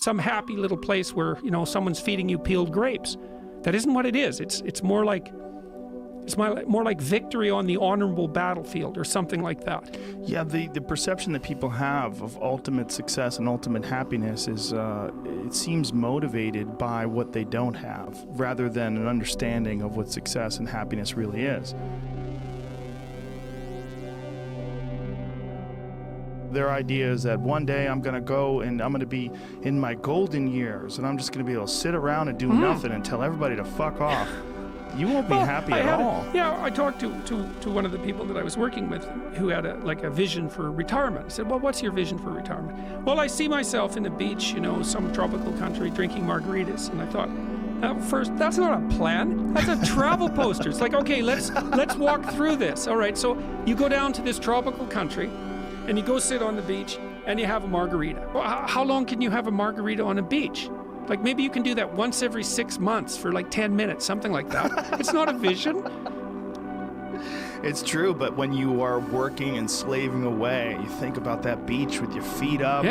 some happy little place where, you know, someone's feeding you peeled grapes. That isn't what it is. It's more like victory on the honorable battlefield or something like that. Yeah, the perception that people have of ultimate success and ultimate happiness is, it seems motivated by what they don't have, rather than an understanding of what success and happiness really is. Their idea is that one day I'm going to go and I'm going to be in my golden years and I'm just going to be able to sit around and do nothing and tell everybody to fuck off. You won't be happy at all. I talked to one of the people that I was working with who had a vision for retirement. I said, well, what's your vision for retirement? Well, I see myself in the beach, you know, some tropical country drinking margaritas. And I thought, first, that's not a plan. That's a travel poster. It's like, okay, let's walk through this. All right, so you go down to this tropical country and you go sit on the beach and you have a margarita. Well, how long can you have a margarita on a beach? Like maybe you can do that once every 6 months for like 10 minutes, something like that. It's not a vision. It's true, but when you are working and slaving away, you think about that beach with your feet up,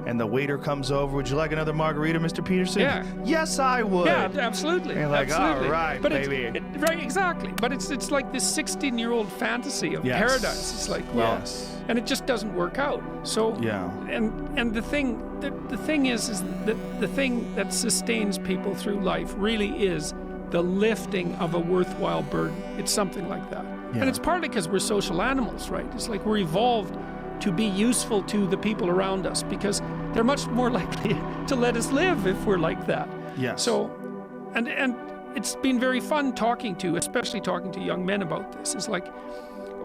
and the waiter comes over. Would you like another margarita, Mr. Peterson? Yeah. Yes, I would. Yeah, absolutely. And you're like, absolutely. All right, but baby. Right, exactly. But it's like this 16-year-old fantasy of paradise. It's like, well, and it just doesn't work out. So, and the thing is that the thing that sustains people through life really is the lifting of a worthwhile burden. It's something like that. Yeah. And it's partly because we're social animals, right? It's like we're evolved to be useful to the people around us because they're much more likely to let us live if we're like that. Yes. So, and it's been very fun especially talking to young men about this. It's like,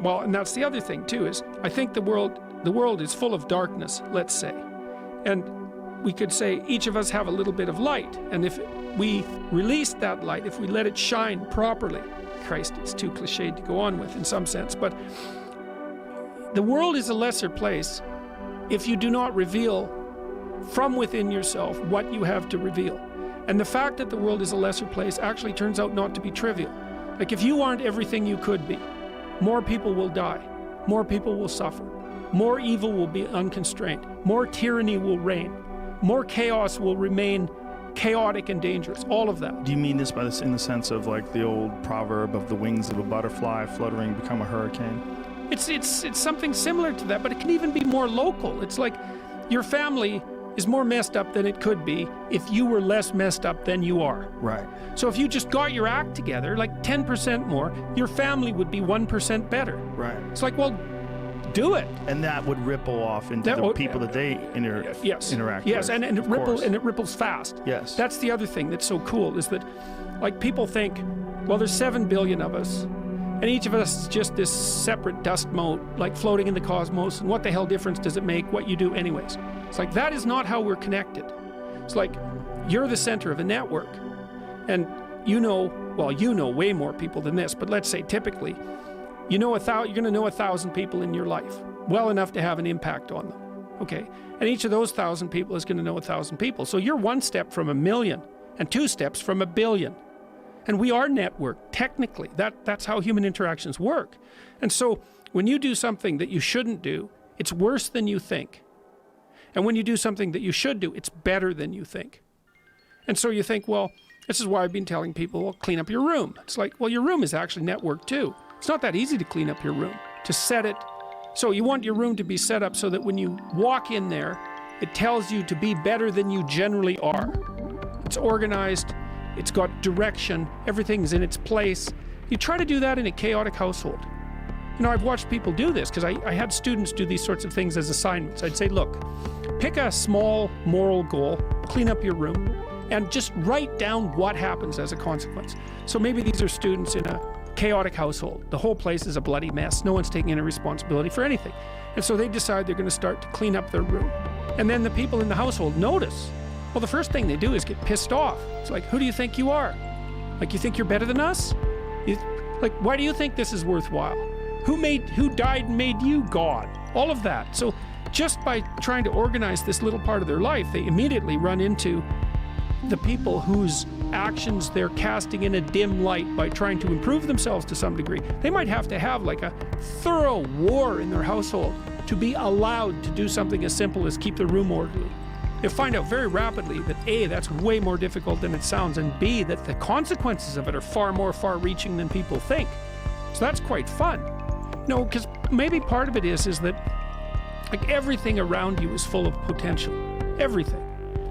well, and that's the other thing too, is I think the world is full of darkness, let's say. And we could say each of us have a little bit of light. And if we release that light, if we let it shine properly, Christ, it's too cliched to go on with in some sense, but the world is a lesser place if you do not reveal from within yourself what you have to reveal. And the fact that the world is a lesser place actually turns out not to be trivial. Like if you aren't everything you could be, more people will die, more people will suffer, more evil will be unconstrained, more tyranny will reign, more chaos will remain chaotic and dangerous, all of that. Do you mean this by this in the sense of like the old proverb of the wings of a butterfly fluttering become a hurricane? It's something similar to that, but it can even be more local. It's like your family is more messed up than it could be if you were less messed up than you are. Right. So if you just got your act together, like 10% more, your family would be 1% better. Right. It's like, well, do it. And that would ripple off into the people that they interact with. Yes, and it ripples fast. Yes. That's the other thing that's so cool is that, like, people think, well, there's 7 billion of us, and each of us is just this separate dust mote, like floating in the cosmos, and what the hell difference does it make what you do anyways? It's like, that is not how we're connected. It's like, you're the center of a network, and you know way more people than this, but let's say typically, you're going to know 1,000 people in your life, well enough to have an impact on them, okay? And each of those 1,000 people is going to know 1,000 people. So you're 1 step from 1,000,000 and 2 steps from 1,000,000,000. And we are networked, technically. That's how human interactions work. And so when you do something that you shouldn't do, it's worse than you think. And when you do something that you should do, it's better than you think. And so you think, well, this is why I've been telling people, well, clean up your room. It's like, well, your room is actually networked too. It's not that easy to clean up your room, to set it. So you want your room to be set up so that when you walk in there, it tells you to be better than you generally are. It's organized, it's got direction, everything's in its place. You try to do that in a chaotic household. You know, I've watched people do this because I had students do these sorts of things as assignments. I'd say, look, pick a small moral goal, clean up your room, and just write down what happens as a consequence. So maybe these are students in a chaotic household. The whole place is a bloody mess. No one's taking any responsibility for anything. And so they decide they're going to start to clean up their room. And then the people in the household notice. Well, the first thing they do is get pissed off. It's like, who do you think you are? Like, you think you're better than us? Like, why do you think this is worthwhile? Who died and made you God? All of that. So just by trying to organize this little part of their life, they immediately run into the people whose actions they're casting in a dim light by trying to improve themselves to some degree. They might have to have like a thorough war in their household to be allowed to do something as simple as keep the room orderly. you'll find out very rapidly that A, that's way more difficult than it sounds, and B, that the consequences of it are far more far-reaching than people think. So that's quite fun. Because maybe part of it is that like everything around you is full of potential. Everything.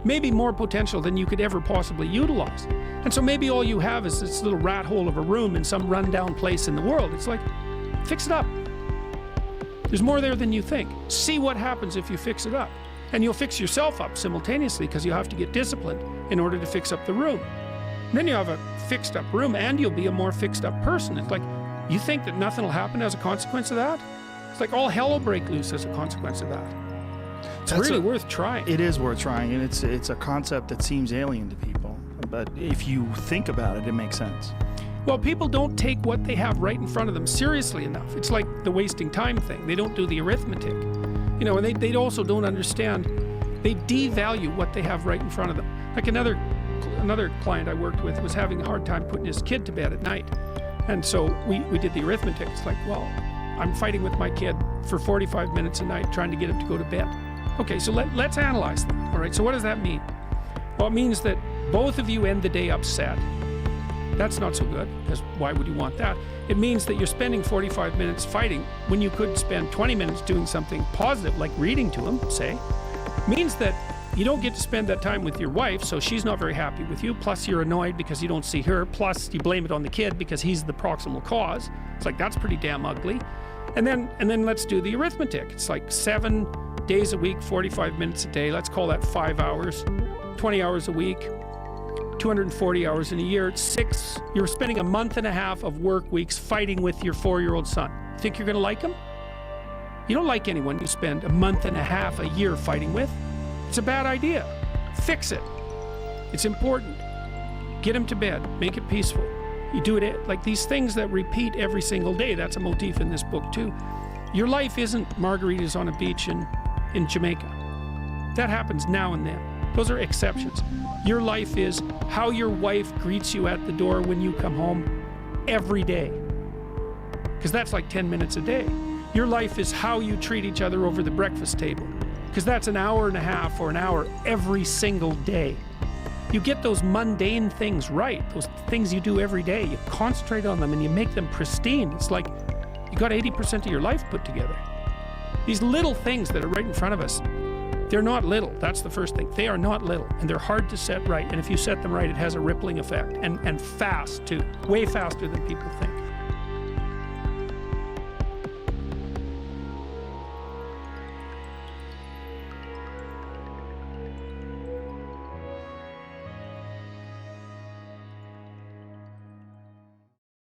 Maybe more potential than you could ever possibly utilize. And so maybe all you have is this little rat hole of a room in some rundown place in the world. It's like, fix it up. There's more there than you think. See what happens if you fix it up. And you'll fix yourself up simultaneously because you have to get disciplined in order to fix up the room. And then you have a fixed up room and you'll be a more fixed up person. It's like, you think that nothing will happen as a consequence of that? It's like all hell will break loose as a consequence of that. It's really worth trying. It is worth trying, and it's a concept that seems alien to people. But if you think about it, it makes sense. Well, people don't take what they have right in front of them seriously enough. It's like the wasting time thing. They don't do the arithmetic. And they also don't understand. They devalue what they have right in front of them. Like another client I worked with was having a hard time putting his kid to bed at night. And so we did the arithmetic. It's like, well, I'm fighting with my kid for 45 minutes a night trying to get him to go to bed. Okay, so let's analyze that. All right, so what does that mean? Well, it means that both of you end the day upset. That's not so good, because why would you want that? It means that you're spending 45 minutes fighting when you could spend 20 minutes doing something positive, like reading to him, say. It means that you don't get to spend that time with your wife, so she's not very happy with you, plus you're annoyed because you don't see her, plus you blame it on the kid because he's the proximal cause. It's like, that's pretty damn ugly. And then let's do the arithmetic. It's like 7 days a week, 45 minutes a day. Let's call that 5 hours, 20 hours a week, 240 hours in a year. You're spending a month and a half of work weeks fighting with your 4-year-old son. Think you're going to like him? You don't like anyone you spend a month and a half a year fighting with. It's a bad idea. Fix it. It's important. Get him to bed. Make it peaceful. You do it like these things that repeat every single day. That's a motif in this book too. Your life isn't margaritas on a beach in Jamaica. That happens now and then. Those are exceptions. Your life is how your wife greets you at the door when you come home every day. Because that's like 10 minutes a day. Your life is how you treat each other over the breakfast table. Because that's an hour and a half or an hour every single day. You get those mundane things right, those things you do every day. You concentrate on them and you make them pristine. It's like you got 80% of your life put together. These little things that are right in front of us, they're not little. That's the first thing. They are not little, and they're hard to set right. And if you set them right, it has a rippling effect, and fast too, way faster than people think.